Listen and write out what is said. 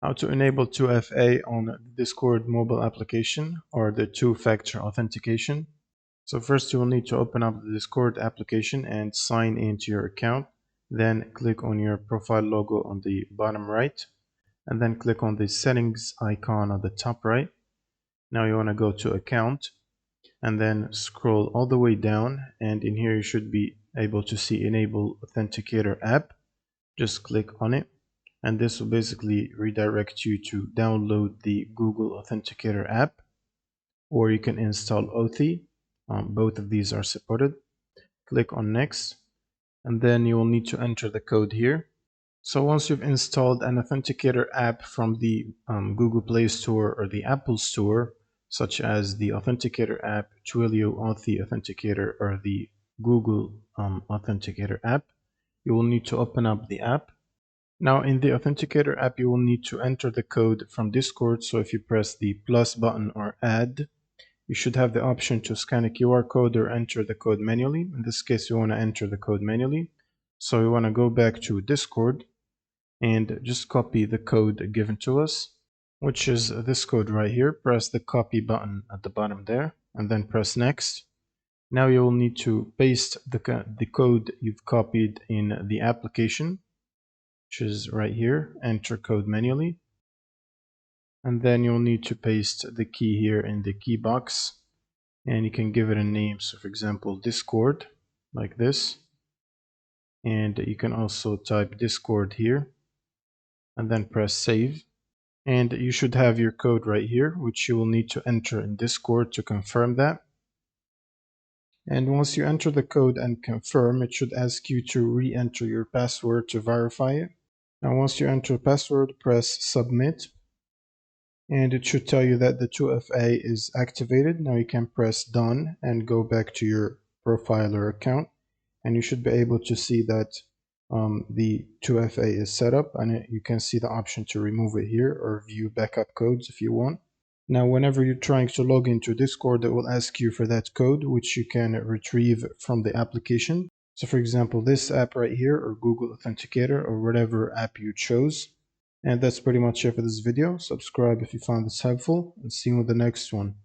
How to enable 2FA on the Discord mobile application or the two-factor authentication. So first you will need to open up the Discord application and sign into your account. Then click on your profile logo on the bottom right and then click on the settings icon on the top right. Now you want to go to account and then scroll all the way down, and in here you should be able to see enable authenticator app. Just click on it and this will basically redirect you to download the Google Authenticator app, or you can install Authy. Both of these are supported. Click on next and then you will need to enter the code here. So once you've installed an authenticator app from the Google Play Store or the Apple Store, such as the Authenticator app, Twilio Authy Authenticator, or the Google Authenticator app, you will need to open up the app. Now in the Authenticator app, you will need to enter the code from Discord. So if you press the plus button or add, you should have the option to scan a QR code or enter the code manually. In this case, you want to enter the code manually. So you want to go back to Discord and just copy the code given to us, which is this code right here. Press the copy button at the bottom there and then press next. Now you will need to paste the code you've copied in the application, which is right here. Enter code manually. And then you'll need to paste the key here in the key box. And you can give it a name. So for example, Discord, like this. And you can also type Discord here and then press save. And you should have your code right here, which you will need to enter in Discord to confirm that. And once you enter the code and confirm, it should ask you to re-enter your password to verify it. Now once you enter password, press submit. And it should tell you that the 2FA is activated. Now you can press done and go back to your profile or account. And you should be able to see that the 2FA is set up, and you can see the option to remove it here or view backup codes if you want. Now whenever you're trying to log into Discord, it will ask you for that code, which you can retrieve from the application. So for example, this app right here, or Google Authenticator, or whatever app you chose. And that's pretty much it for this video. Subscribe if you found this helpful, and see you in the next one.